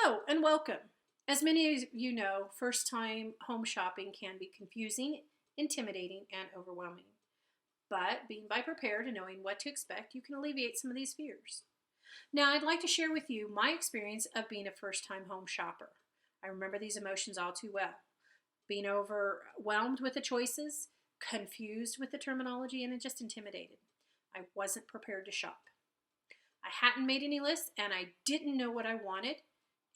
Hello and welcome. As many of you know, first time home shopping can be confusing, intimidating, and overwhelming. But being prepared and knowing what to expect, you can alleviate some of these fears. Now, I'd like to share with you my experience of being a first time home shopper. I remember these emotions all too well. Being overwhelmed with the choices, confused with the terminology, and just intimidated. I wasn't prepared to shop. I hadn't made any lists and I didn't know what I wanted,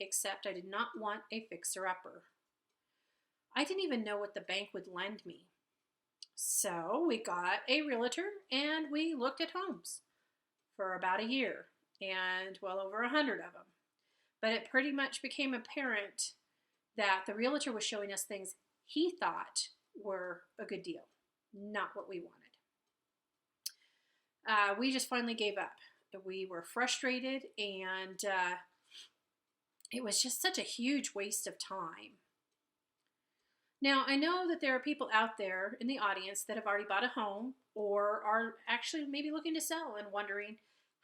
except I did not want a fixer-upper. I didn't even know what the bank would lend me. So we got a realtor and we looked at homes for about a year and well over 100 of them. But it pretty much became apparent that the realtor was showing us things he thought were a good deal, not what we wanted. We just finally gave up. We were frustrated and it was just such a huge waste of time. Now, I know that there are people out there in the audience that have already bought a home or are actually maybe looking to sell and wondering,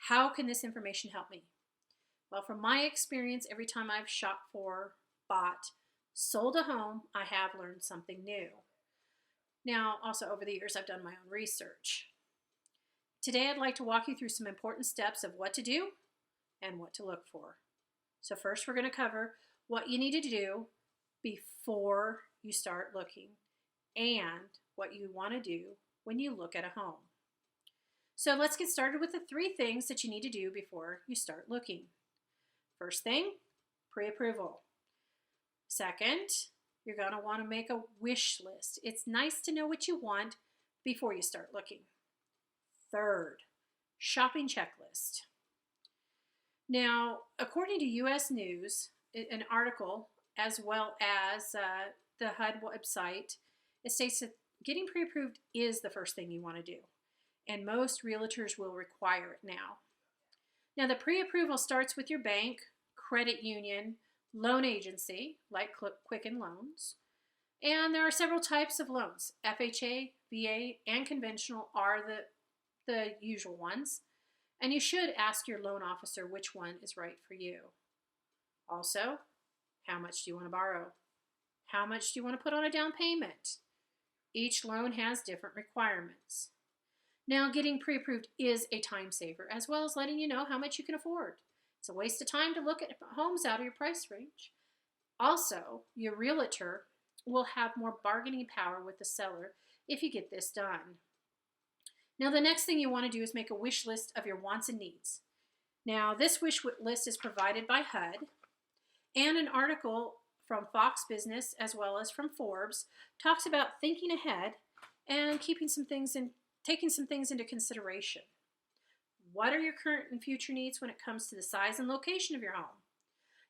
how can this information help me? Well, from my experience, every time I've shopped for, bought, sold a home, I have learned something new. Now, also over the years, I've done my own research. Today, I'd like to walk you through some important steps of what to do and what to look for. So first, we're going to cover what you need to do before you start looking and what you want to do when you look at a home. So let's get started with the 3 things that you need to do before you start looking. First thing, pre-approval. Second, you're going to want to make a wish list. It's nice to know what you want before you start looking. Third, shopping checklist. Now, according to U.S. News, an article, as well as the HUD website, it states that getting pre-approved is the first thing you want to do, and most realtors will require it now. Now, the pre-approval starts with your bank, credit union, loan agency, like Quicken Loans, and there are several types of loans. FHA, VA, and conventional are the usual ones. And you should ask your loan officer which one is right for you. Also, how much do you want to borrow? How much do you want to put on a down payment? Each loan has different requirements. Now, getting pre-approved is a time saver, as well as letting you know how much you can afford. It's a waste of time to look at homes out of your price range. Also, your realtor will have more bargaining power with the seller if you get this done. Now, the next thing you want to do is make a wish list of your wants and needs. Now, this wish list is provided by HUD, and an article from Fox Business as well as from Forbes talks about thinking ahead and taking some things into consideration. What are your current and future needs when it comes to the size and location of your home?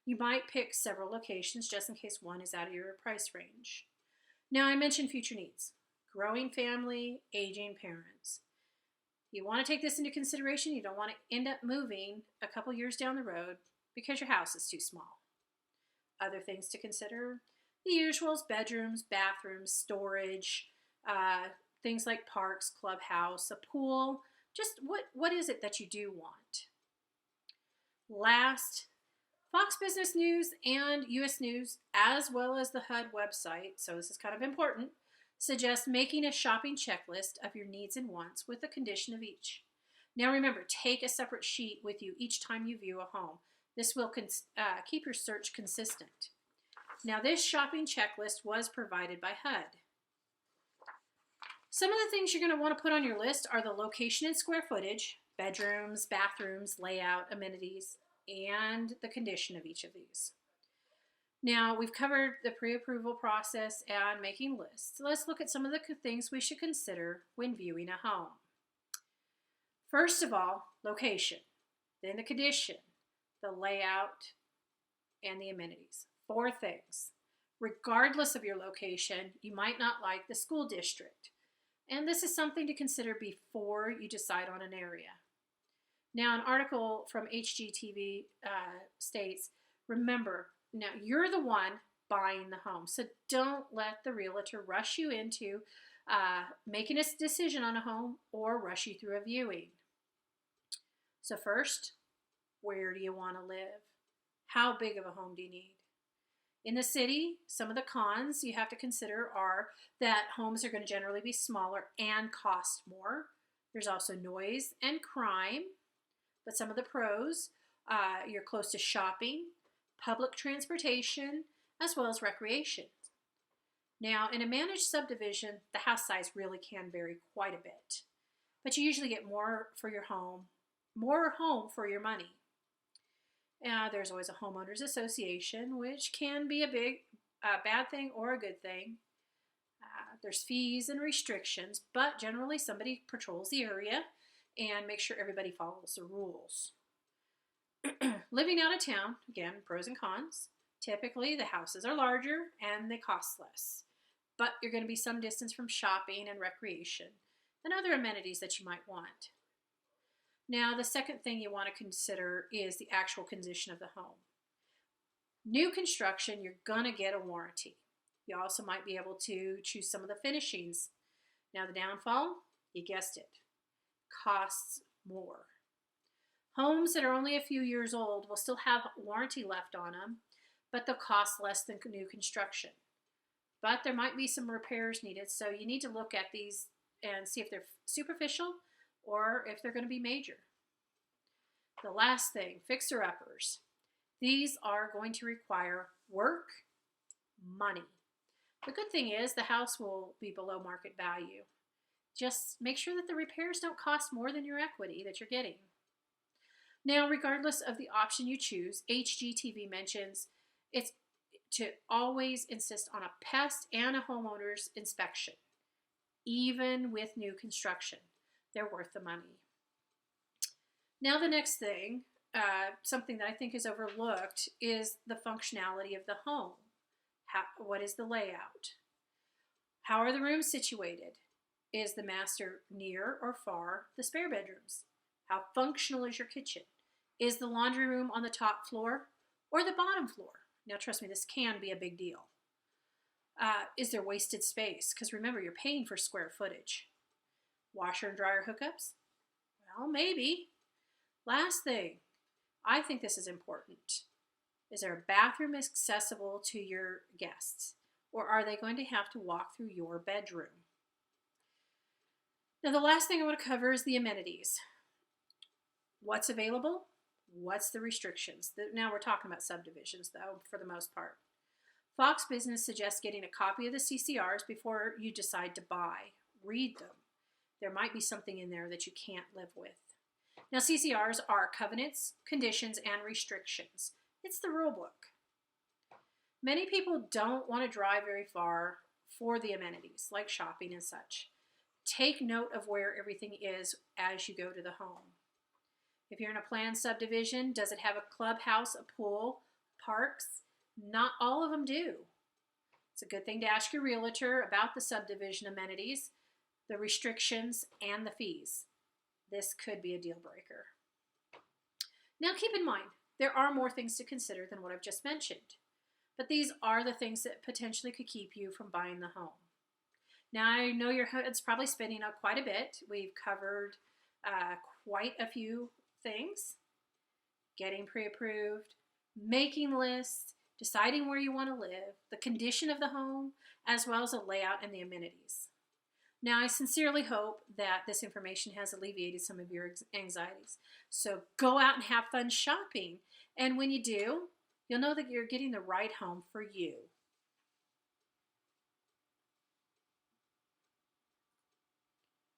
You might pick several locations just in case one is out of your price range. Now, I mentioned future needs: growing family, aging parents. You want to take this into consideration. You don't want to end up moving a couple years down the road because your house is too small. Other things to consider: the usuals: bedrooms, bathrooms, storage, things like parks, clubhouse, a pool. Just what is it that you do want? Last, Fox Business News and U.S. News, as well as the HUD website, so this is kind of important, suggest making a shopping checklist of your needs and wants with a condition of each. Now remember, take a separate sheet with you each time you view a home. This will keep your search consistent. Now, this shopping checklist was provided by HUD. Some of the things you're going to want to put on your list are the location and square footage, bedrooms, bathrooms, layout, amenities, and the condition of each of these. Now, we've covered the pre-approval process and making lists. Let's look at some of the things we should consider when viewing a home. First of all, location, then the condition, the layout, and the amenities. 4 things. Regardless of your location, you might not like the school district, and this is something to consider before you decide on an area. Now, an article from HGTV states, remember, now you're the one buying the home, so don't let the realtor rush you into making a decision on a home or rush you through a viewing. So first, where do you want to live? How big of a home do you need? In the city, some of the cons you have to consider are that homes are going to generally be smaller and cost more. There's also noise and crime, but some of the pros, you're close to shopping, public transportation, as well as recreation. Now, in a managed subdivision, the house size really can vary quite a bit, but you usually get more for your home, more home for your money. There's always a homeowners association, which can be a bad thing or a good thing. There's fees and restrictions, but generally somebody patrols the area and makes sure everybody follows the rules. Living out of town, again, pros and cons. Typically, the houses are larger and they cost less, but you're going to be some distance from shopping and recreation and other amenities that you might want. Now, the second thing you want to consider is the actual condition of the home. New construction, you're going to get a warranty. You also might be able to choose some of the finishings. Now, the downfall, you guessed it, costs more. Homes that are only a few years old will still have warranty left on them, but they'll cost less than new construction. But there might be some repairs needed, so you need to look at these and see if they're superficial or if they're going to be major. The last thing, fixer-uppers. These are going to require work, money. The good thing is the house will be below market value. Just make sure that the repairs don't cost more than your equity that you're getting. Now, regardless of the option you choose, HGTV mentions it's to always insist on a pest and a homeowner's inspection, even with new construction. They're worth the money. Now, the next thing, something that I think is overlooked, is the functionality of the home. What is the layout? How are the rooms situated? Is the master near or far the spare bedrooms? How functional is your kitchen? Is the laundry room on the top floor or the bottom floor? Now, trust me, this can be a big deal. Is there wasted space? Because remember, you're paying for square footage. Washer and dryer hookups? Well, maybe. Last thing, I think this is important. Is there a bathroom accessible to your guests? Or are they going to have to walk through your bedroom? Now, the last thing I want to cover is the amenities. What's available? What's the restrictions? Now we're talking about subdivisions, though, for the most part. Fox Business suggests getting a copy of the CCRs before you decide to buy. Read them. There might be something in there that you can't live with. Now, CCRs are covenants, conditions, and restrictions. It's the rule book. Many people don't want to drive very far for the amenities, like shopping and such. Take note of where everything is as you go to the home. If you're in a planned subdivision, does it have a clubhouse, a pool, parks? Not all of them do. It's a good thing to ask your realtor about the subdivision amenities, the restrictions, and the fees. This could be a deal breaker. Now keep in mind, there are more things to consider than what I've just mentioned, but these are the things that potentially could keep you from buying the home. Now I know your head's probably spinning up quite a bit. We've covered quite a few things: getting pre-approved, making lists, deciding where you want to live, the condition of the home, as well as the layout and the amenities. Now, I sincerely hope that this information has alleviated some of your anxieties. So go out and have fun shopping. And when you do, you'll know that you're getting the right home for you.